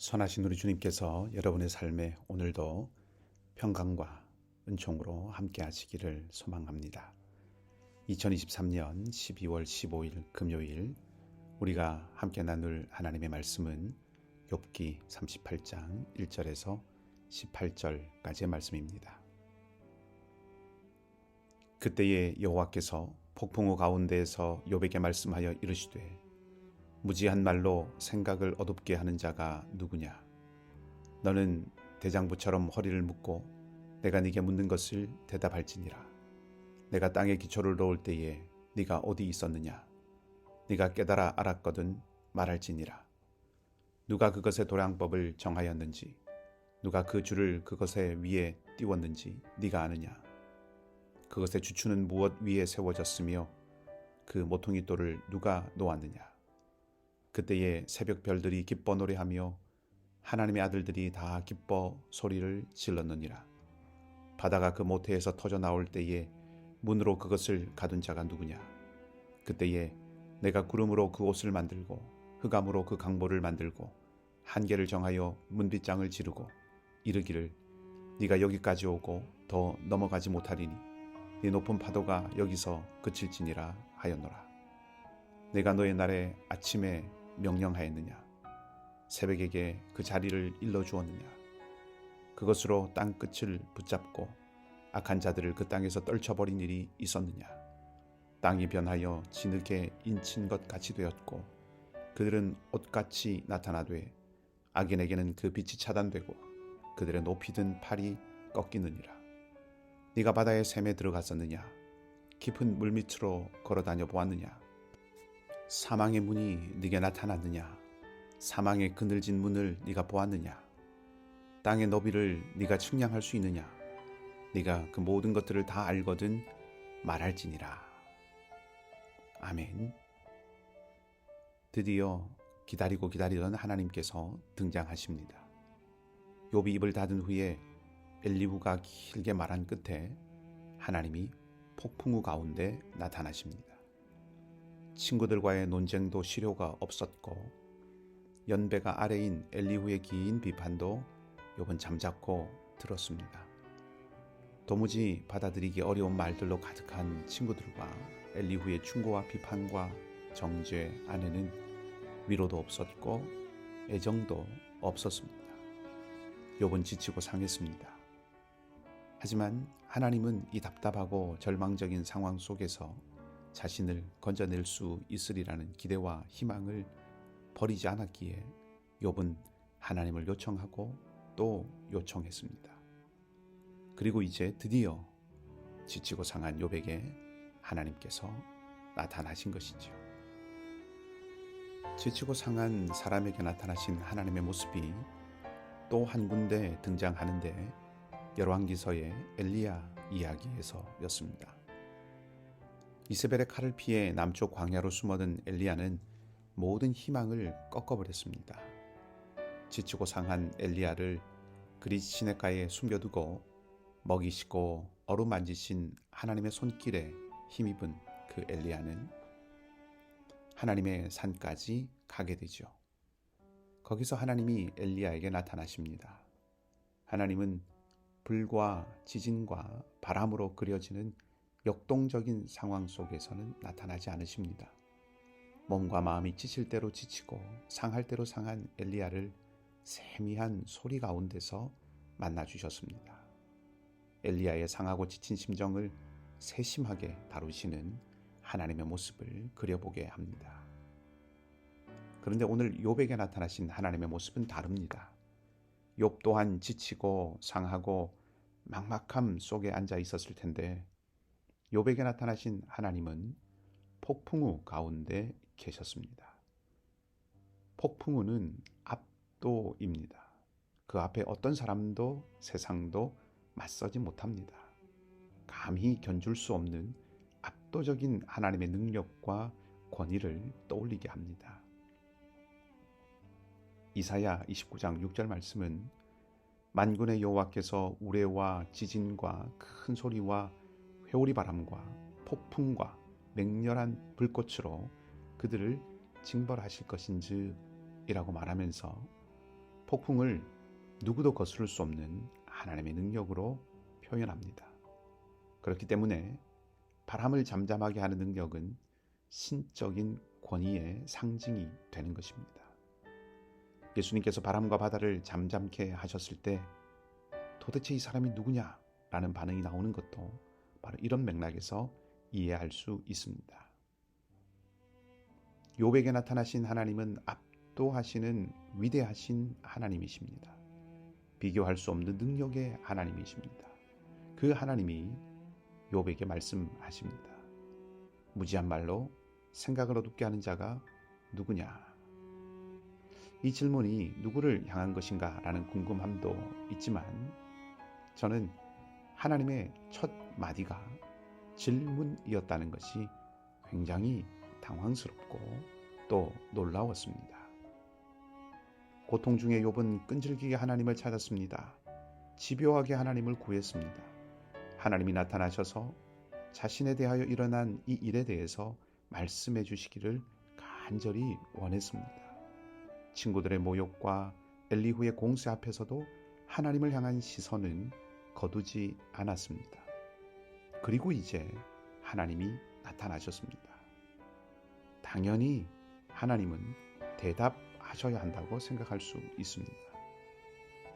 선하신 우리 주님께서 여러분의 삶에 오늘도 평강과 은총으로 함께 하시기를 소망합니다. 2023년 12월 15일 금요일 우리가 함께 나눌 하나님의 말씀은 욥기 38장 1절에서 18절까지의 말씀입니다. 그때에 여호와께서 폭풍우 가운데에서 욥에게 말씀하여 이르시되 무지한 말로 생각을 어둡게 하는 자가 누구냐? 너는 대장부처럼 허리를 묶고 내가 네게 묻는 것을 대답할지니라. 내가 땅에 기초를 놓을 때에 네가 어디 있었느냐? 네가 깨달아 알았거든 말할지니라. 누가 그것의 도량법을 정하였는지, 누가 그 줄을 그것의 위에 띄웠는지 네가 아느냐? 그것의 주추는 무엇 위에 세워졌으며 그 모퉁이 돌을 누가 놓았느냐? 그때에 새벽 별들이 기뻐 노래하며 하나님의 아들들이 다 기뻐 소리를 질렀느니라. 바다가 그 모태에서 터져 나올 때에 문으로 그것을 가둔 자가 누구냐? 그때에 내가 구름으로 그 옷을 만들고 흑암으로 그 강보를 만들고 한계를 정하여 문빗장을 지르고 이르기를 네가 여기까지 오고 더 넘어가지 못하리니 네 높은 파도가 여기서 그칠지니라 하였노라. 내가 너의 날에 아침에 명령하였느냐? 새벽에게 그 자리를 일러주었느냐? 그것으로 땅 끝을 붙잡고 악한 자들을 그 땅에서 떨쳐버린 일이 있었느냐? 땅이 변하여 진흙에 인친 것 같이 되었고 그들은 옷같이 나타나되 악인에게는 그 빛이 차단되고 그들의 높이 든 팔이 꺾이느니라. 네가 바다의 샘에 들어갔었느냐? 깊은 물밑으로 걸어다녀 보았느냐? 사망의 문이 네게 나타났느냐? 사망의 그늘진 문을 네가 보았느냐? 땅의 너비를 네가 측량할 수 있느냐? 네가 그 모든 것들을 다 알거든 말할지니라. 아멘. 드디어 기다리고 기다리던 하나님께서 등장하십니다. 욥이 입을 닫은 후에 엘리후가 길게 말한 끝에 하나님이 폭풍우 가운데 나타나십니다. 친구들과의 논쟁도 실효가 없었고 연배가 아래인 엘리후의 긴 비판도 욥은 잠자코 들었습니다. 도무지 받아들이기 어려운 말들로 가득한 친구들과 엘리후의 충고와 비판과 정죄 안에는 위로도 없었고 애정도 없었습니다. 욥은 지치고 상했습니다. 하지만 하나님은 이 답답하고 절망적인 상황 속에서 자신을 건져낼 수 있으리라는 기대와 희망을 버리지 않았기에 욥은 하나님을 요청하고 또 요청했습니다. 그리고 이제 드디어 지치고 상한 욥에게 하나님께서 나타나신 것이죠. 지치고 상한 사람에게 나타나신 하나님의 모습이 또 한 군데 등장하는데 열왕기서의 엘리야 이야기에서였습니다. 이세벨의 칼을 피해 남쪽 광야로 숨어든 엘리야는 모든 희망을 꺾어버렸습니다. 지치고 상한 엘리야를 그리 시냇가에 숨겨두고 먹이시고 어루만지신 하나님의 손길에 힘입은 그 엘리야는 하나님의 산까지 가게 되죠. 거기서 하나님이 엘리야에게 나타나십니다. 하나님은 불과 지진과 바람으로 그려지는 역동적인 상황 속에서는 나타나지 않으십니다. 몸과 마음이 지칠 대로 지치고 상할 대로 상한 엘리야를 세미한 소리 가운데서 만나주셨습니다. 엘리야의 상하고 지친 심정을 세심하게 다루시는 하나님의 모습을 그려보게 합니다. 그런데 오늘 욥에게 나타나신 하나님의 모습은 다릅니다. 욥 또한 지치고 상하고 막막함 속에 앉아 있었을 텐데 욥에게 나타나신 하나님은 폭풍우 가운데 계셨습니다. 폭풍우는 압도입니다. 그 앞에 어떤 사람도 세상도 맞서지 못합니다. 감히 견줄 수 없는 압도적인 하나님의 능력과 권위를 떠올리게 합니다. 이사야 29장 6절 말씀은 만군의 여호와께서 우레와 지진과 큰 소리와 회오리 바람과 폭풍과 맹렬한 불꽃으로 그들을 징벌하실 것인지 이라고 말하면서 폭풍을 누구도 거스를 수 없는 하나님의 능력으로 표현합니다. 그렇기 때문에 바람을 잠잠하게 하는 능력은 신적인 권위의 상징이 되는 것입니다. 예수님께서 바람과 바다를 잠잠케 하셨을 때 도대체 이 사람이 누구냐? 라는 반응이 나오는 것도 바로 이런 맥락에서 이해할 수 있습니다. 욥에게 나타나신 하나님은 압도하시는 위대하신 하나님이십니다. 비교할 수 없는 능력의 하나님이십니다. 그 하나님이 욥에게 말씀하십니다. 무지한 말로 생각을 어둡게 하는 자가 누구냐? 이 질문이 누구를 향한 것인가 라는 궁금함도 있지만 저는 하나님의 첫 마디가 질문이었다는 것이 굉장히 당황스럽고 또 놀라웠습니다. 고통 중에 욥은 끈질기게 하나님을 찾았습니다. 집요하게 하나님을 구했습니다. 하나님이 나타나셔서 자신에 대하여 일어난 이 일에 대해서 말씀해 주시기를 간절히 원했습니다. 친구들의 모욕과 엘리후의 공세 앞에서도 하나님을 향한 시선은 거두지 않았습니다. 그리고 이제 하나님이 나타나셨습니다. 당연히 하나님은 대답하셔야 한다고 생각할 수 있습니다.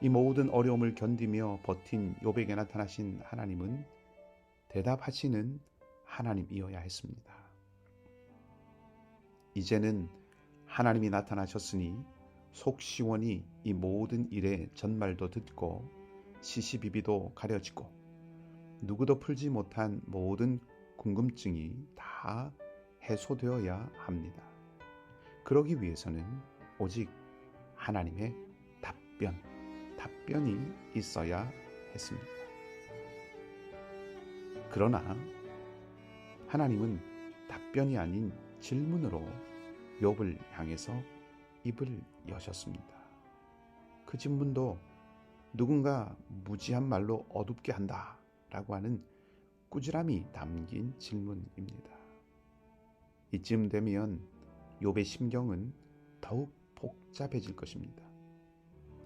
이 모든 어려움을 견디며 버틴 욥에게 나타나신 하나님은 대답하시는 하나님이어야 했습니다. 이제는 하나님이 나타나셨으니 속 시원히 이 모든 일의 전말도 듣고 시시비비도 가려지고 누구도 풀지 못한 모든 궁금증이 다 해소되어야 합니다. 그러기 위해서는 오직 하나님의 답변이 있어야 했습니다. 그러나 하나님은 답변이 아닌 질문으로 욥을 향해서 입을 여셨습니다. 그 질문도 누군가 무지한 말로 어둡게 한다 라고 하는 꾸지람이 담긴 질문입니다. 이쯤 되면 욥의 심경은 더욱 복잡해질 것입니다.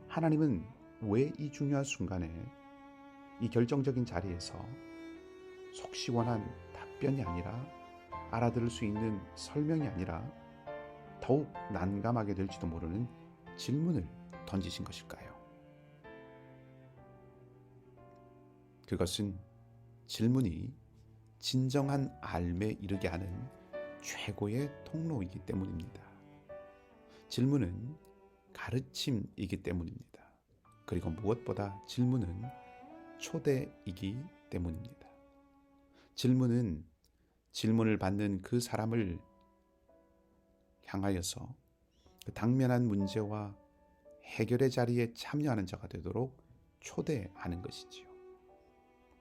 하나님은 왜 이 중요한 순간에 이 결정적인 자리에서 속 시원한 답변이 아니라 알아들을 수 있는 설명이 아니라 더욱 난감하게 될지도 모르는 질문을 던지신 것일까요? 그것은 질문이 진정한 알매 이르게 하는 최고의 통로이기 때문입니다. 질문은 가르침이기 때문입니다. 그리고 무엇보다 질문은 초대이기 때문입니다. 질문은 질문을 받는 그 사람을 향하여서 그 당면한 문제와 해결의 자리에 참여하는 자가 되도록 초대하는 것이지요.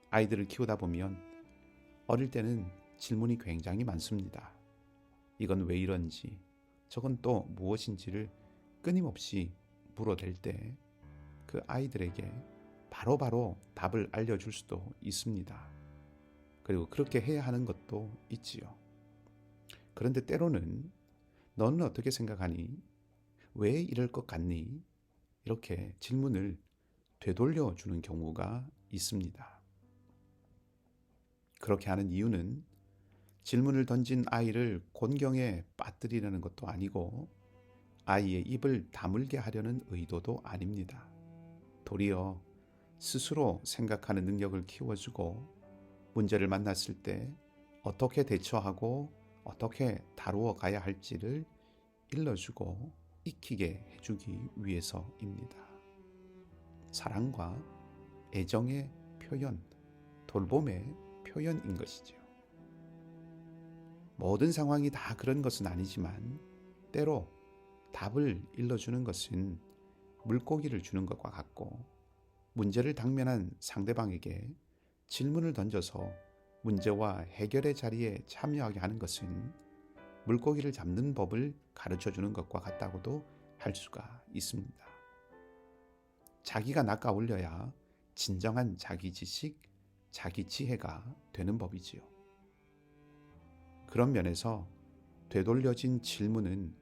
아이들을 키우다 보면 어릴 때는 질문이 굉장히 많습니다. 이건 왜 이런지, 저건 또 무엇인지를 끊임없이 물어댈 때 그 아이들에게 바로바로 답을 알려줄 수도 있습니다. 그리고 그렇게 해야 하는 것도 있지요. 그런데 때로는 너는 어떻게 생각하니? 왜 이럴 것 같니? 이렇게 질문을 되돌려 주는 경우가 있습니다. 그렇게 하는 이유는 질문을 던진 아이를 곤경에 빠뜨리려는 것도 아니고 아이의 입을 다물게 하려는 의도도 아닙니다. 도리어 스스로 생각하는 능력을 키워주고 문제를 만났을 때 어떻게 대처하고 어떻게 다루어 가야 할지를 일러주고 익히게 해주기 위해서입니다. 사랑과 애정의 표현, 돌봄의 표현인 것이죠. 모든 상황이 다 그런 것은 아니지만 때로 답을 일러주는 것은 물고기를 주는 것과 같고 문제를 당면한 상대방에게 질문을 던져서 문제와 해결의 자리에 참여하게 하는 것은 물고기를 잡는 법을 가르쳐주는 것과 같다고도 할 수가 있습니다. 자기가 낚아 올려야 진정한 자기 지식, 자기 지혜가 되는 법이지요. 그런 면에서 되돌려진 질문은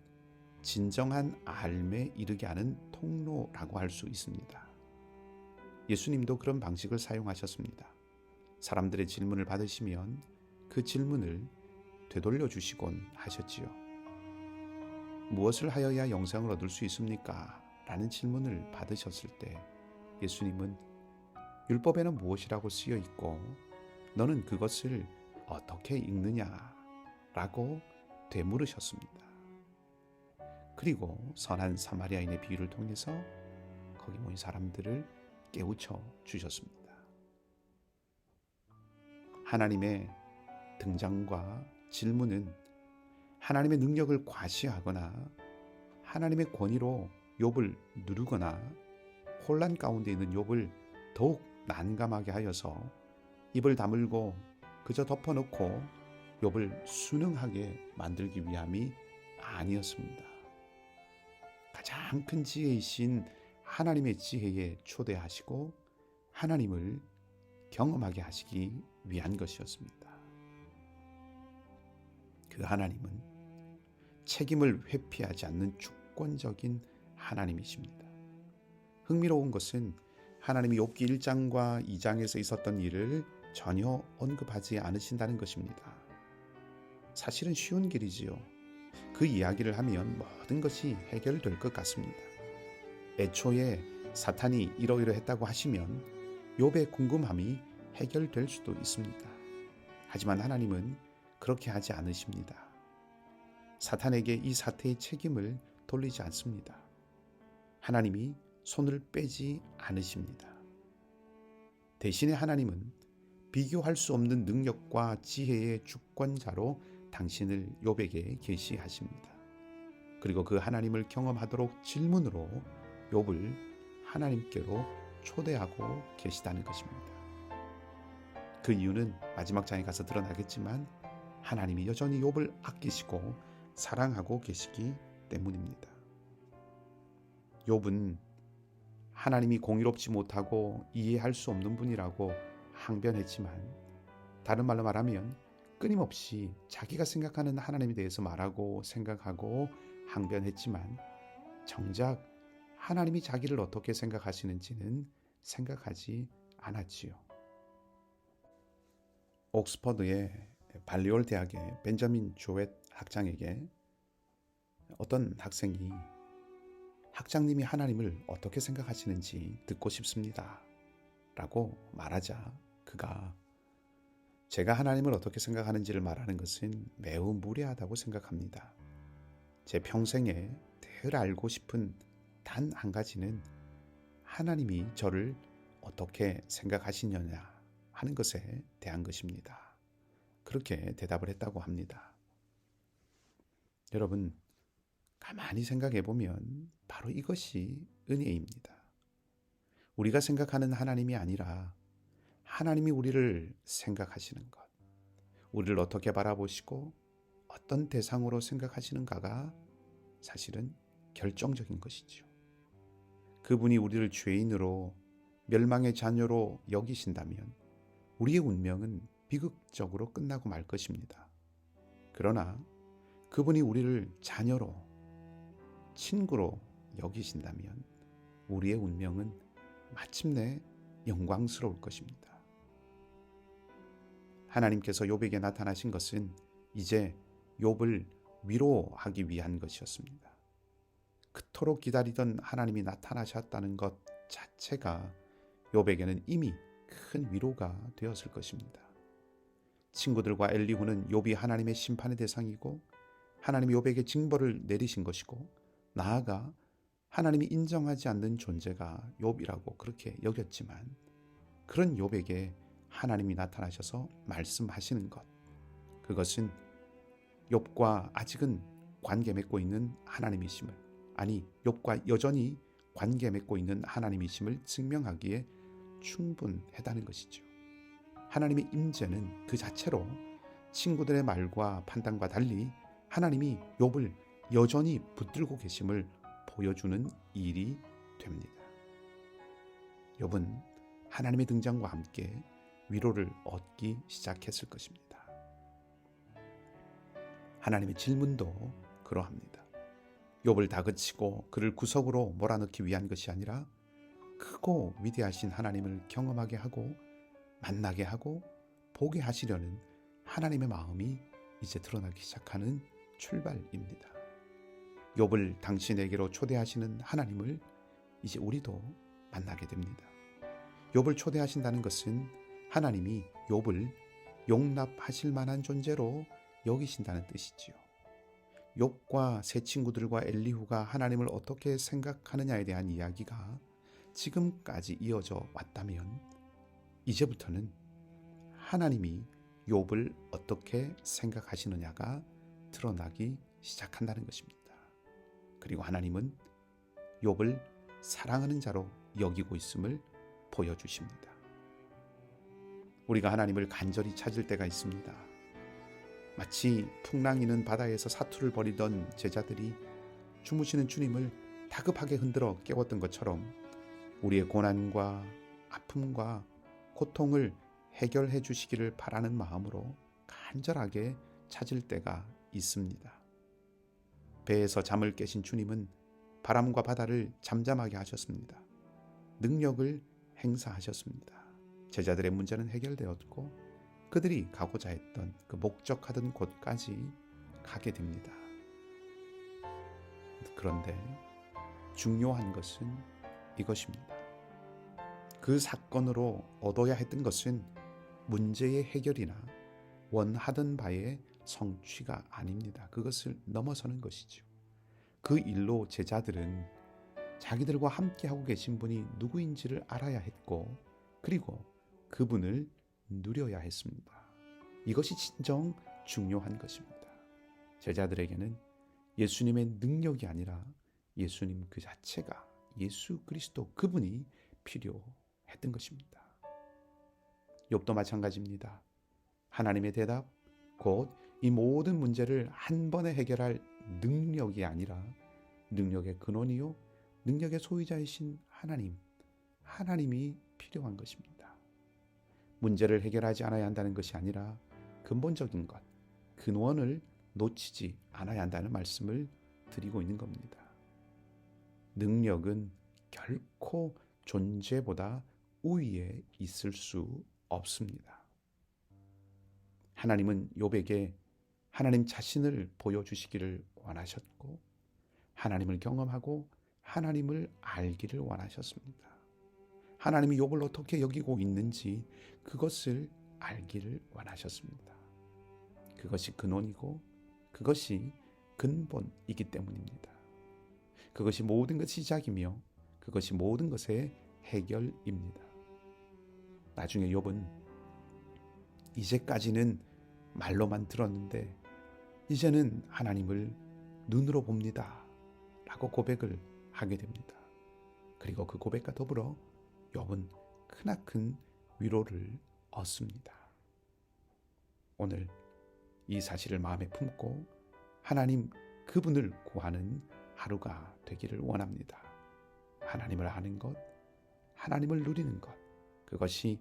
진정한 삶에 이르게 하는 통로라고 할 수 있습니다. 예수님도 그런 방식을 사용하셨습니다. 사람들의 질문을 받으시면 그 질문을 되돌려 주시곤 하셨지요. 무엇을 하여야 영생을 얻을 수 있습니까? 라는 질문을 받으셨을 때 예수님은 율법에는 무엇이라고 쓰여 있고 너는 그것을 어떻게 읽느냐? 라고 되물으셨습니다. 그리고 선한 사마리아인의 비유를 통해서 거기 모인 사람들을 깨우쳐 주셨습니다. 하나님의 등장과 질문은 하나님의 능력을 과시하거나 하나님의 권위로 욥을 누르거나 혼란 가운데 있는 욥을 더욱 난감하게 하여서 입을 다물고 그저 덮어놓고 욥을 순응하게 만들기 위함이 아니었습니다. 가장 큰 지혜이신 하나님의 지혜에 초대하시고 하나님을 경험하게 하시기 위한 것이었습니다. 그 하나님은 책임을 회피하지 않는 주권적인 하나님이십니다. 흥미로운 것은 하나님이 욥기 1장과 2장에서 있었던 일을 전혀 언급하지 않으신다는 것입니다. 사실은 쉬운 길이지요. 그 이야기를 하면 모든 것이 해결될 것 같습니다. 애초에 사탄이 이러이러했다고 하시면 욥의 궁금함이 해결될 수도 있습니다. 하지만 하나님은 그렇게 하지 않으십니다. 사탄에게 이 사태의 책임을 돌리지 않습니다. 하나님이 손을 빼지 않으십니다. 대신에 하나님은 비교할 수 없는 능력과 지혜의 주권자로 당신을 욥에게 계시하십니다. 그리고 그 하나님을 경험하도록 질문으로 욥을 하나님께로 초대하고 계시다는 것입니다. 그 이유는 마지막 장에 가서 드러나겠지만 하나님이 여전히 욥을 아끼시고 사랑하고 계시기 때문입니다. 욥은 하나님이 공의롭지 못하고 이해할 수 없는 분이라고 항변했지만 다른 말로 말하면 끊임없이 자기가 생각하는 하나님에 대해서 말하고 생각하고 항변했지만 정작 하나님이 자기를 어떻게 생각하시는지는 생각하지 않았지요. 옥스퍼드의 발리올 대학의 벤저민 조엣 학장에게 어떤 학생이 학장님이 하나님을 어떻게 생각하시는지 듣고 싶습니다 라고 말하자 그가 제가 하나님을 어떻게 생각하는지를 말하는 것은 매우 무례하다고 생각합니다. 제 평생에 늘 알고 싶은 단 한 가지는 하나님이 저를 어떻게 생각하시느냐 하는 것에 대한 것입니다. 그렇게 대답을 했다고 합니다. 여러분, 가만히 생각해 보면 바로 이것이 은혜입니다. 우리가 생각하는 하나님이 아니라 하나님이 우리를 생각하시는 것, 우리를 어떻게 바라보시고 어떤 대상으로 생각하시는가가 사실은 결정적인 것이죠. 그분이 우리를 죄인으로 멸망의 자녀로 여기신다면 우리의 운명은 비극적으로 끝나고 말 것입니다. 그러나 그분이 우리를 자녀로, 친구로 여기신다면 우리의 운명은 마침내 영광스러울 것입니다. 하나님께서 욥에게 나타나신 것은 이제 욥을 위로하기 위한 것이었습니다. 그토록 기다리던 하나님이 나타나셨다는 것 자체가 욥에게는 이미 큰 위로가 되었을 것입니다. 친구들과 엘리후는 욥이 하나님의 심판의 대상이고 하나님이 욥에게 징벌을 내리신 것이고 나아가 하나님이 인정하지 않는 존재가 욥이라고 그렇게 여겼지만 그런 욥에게 하나님이 나타나셔서 말씀하시는 것, 그것은 욥과 아직은 관계 맺고 있는 하나님이심을, 아니 욥과 여전히 관계 맺고 있는 하나님이심을 증명하기에 충분하다는 것이죠. 하나님의 임재는 그 자체로 친구들의 말과 판단과 달리 하나님이 욥을 여전히 붙들고 계심을 보여주는 일이 됩니다. 욥은 하나님의 등장과 함께 위로를 얻기 시작했을 것입니다. 하나님의 질문도 그러합니다. 욥을 다그치고 그를 구석으로 몰아넣기 위한 것이 아니라 크고 위대하신 하나님을 경험하게 하고 만나게 하고 보게 하시려는 하나님의 마음이 이제 드러나기 시작하는 출발입니다. 욥을 당신에게로 초대하시는 하나님을 이제 우리도 만나게 됩니다. 욥을 초대하신다는 것은 하나님이 욥을 용납하실 만한 존재로 여기신다는 뜻이지요. 욥과 세 친구들과 엘리후가 하나님을 어떻게 생각하느냐에 대한 이야기가 지금까지 이어져 왔다면 이제부터는 하나님이 욥을 어떻게 생각하시느냐가 드러나기 시작한다는 것입니다. 그리고 하나님은 욥을 사랑하는 자로 여기고 있음을 보여주십니다. 우리가 하나님을 간절히 찾을 때가 있습니다. 마치 풍랑이는 바다에서 사투를 벌이던 제자들이 주무시는 주님을 다급하게 흔들어 깨웠던 것처럼 우리의 고난과 아픔과 고통을 해결해 주시기를 바라는 마음으로 간절하게 찾을 때가 있습니다. 배에서 잠을 깨신 주님은 바람과 바다를 잠잠하게 하셨습니다. 능력을 행사하셨습니다. 제자들의 문제는 해결되었고 그들이 가고자 했던 그 목적하던 곳까지 가게 됩니다. 그런데 중요한 것은 이것입니다. 그 사건으로 얻어야 했던 것은 문제의 해결이나 원하던 바의 성취가 아닙니다. 그것을 넘어서는 것이죠. 그 일로 제자들은 자기들과 함께하고 계신 분이 누구인지를 알아야 했고 그리고 그분을 누려야 했습니다. 이것이 진정 중요한 것입니다. 제자들에게는 예수님의 능력이 아니라 예수님 그 자체가 예수 그리스도 그분이 필요했던 것입니다. 욥도 마찬가지입니다. 하나님의 대답, 곧 이 모든 문제를 한 번에 해결할 능력이 아니라 능력의 근원이요 능력의 소유자이신 하나님이 필요한 것입니다. 문제를 해결하지 않아야 한다는 것이 아니라 근본적인 것, 근원을 놓치지 않아야 한다는 말씀을 드리고 있는 겁니다. 능력은 결코 존재보다 우위에 있을 수 없습니다. 하나님은 욥에게 하나님 자신을 보여주시기를 원하셨고 하나님을 경험하고 하나님을 알기를 원하셨습니다. 하나님이 욥을 어떻게 여기고 있는지 그것을 알기를 원하셨습니다. 그것이 근원이고 그것이 근본이기 때문입니다. 그것이 모든 것의 시작이며 그것이 모든 것의 해결입니다. 나중에 욥은 이제까지는 말로만 들었는데 이제는 하나님을 눈으로 봅니다 라고 고백을 하게 됩니다. 그리고 그 고백과 더불어 욥은 크나큰 위로를 얻습니다. 오늘 이 사실을 마음에 품고 하나님 그분을 구하는 하루가 되기를 원합니다. 하나님을 아는 것, 하나님을 누리는 것, 그것이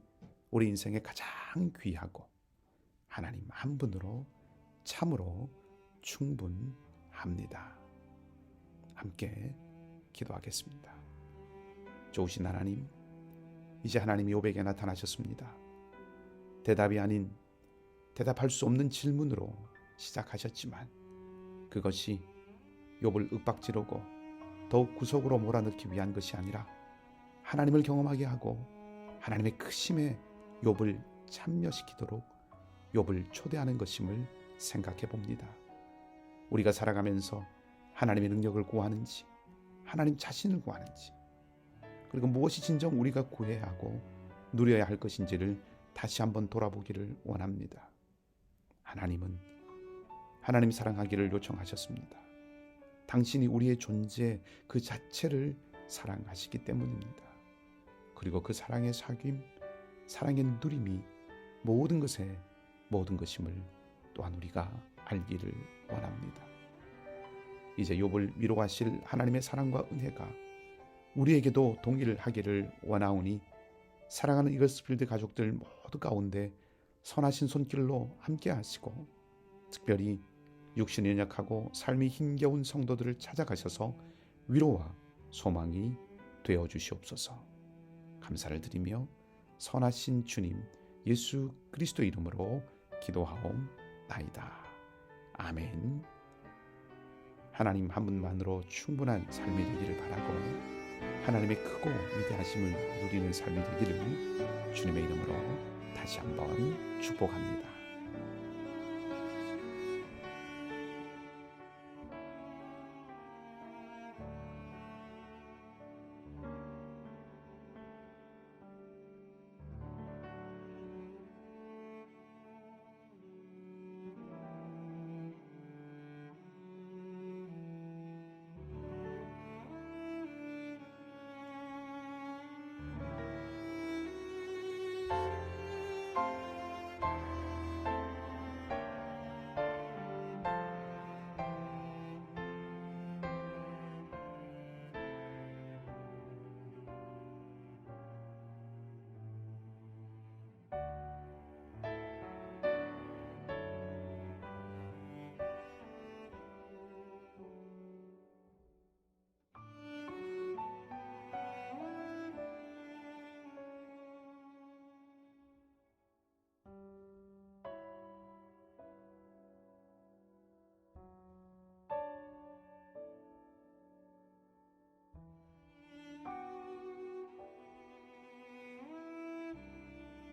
우리 인생의 가장 귀하고 하나님 한 분으로 참으로 충분합니다. 함께 기도하겠습니다. 좋으신 하나님, 이제 하나님이 욥에게 나타나셨습니다. 대답이 아닌 대답할 수 없는 질문으로 시작하셨지만 그것이 욥을 윽박지르고 더욱 구속으로 몰아넣기 위한 것이 아니라 하나님을 경험하게 하고 하나님의 크심에 욥을 참여시키도록 욥을 초대하는 것임을 생각해 봅니다. 우리가 살아가면서 하나님의 능력을 구하는지 하나님 자신을 구하는지 그리고 무엇이 진정 우리가 구해야 하고 누려야 할 것인지를 다시 한번 돌아보기를 원합니다. 하나님은 하나님 사랑하기를 요청하셨습니다. 당신이 우리의 존재 그 자체를 사랑하시기 때문입니다. 그리고 그 사랑의 사귐, 사랑의 누림이 모든 것임을 또한 우리가 알기를 원합니다. 이제 욥을 위로하실 하나님의 사랑과 은혜가 우리에게도 동의를 하기를 원하오니 사랑하는 이글스필드 가족들 모두 가운데 선하신 손길로 함께 하시고 특별히 육신이 연약하고 삶이 힘겨운 성도들을 찾아가셔서 위로와 소망이 되어 주시옵소서. 감사를 드리며 선하신 주님 예수 그리스도 이름으로 기도하옵나이다. 아멘. 하나님 한 분만으로 충분한 삶이 되기를 바라고 하나님의 크고 위대하심을 누리는 삶이 되기를 주님의 이름으로 다시 한번 축복합니다.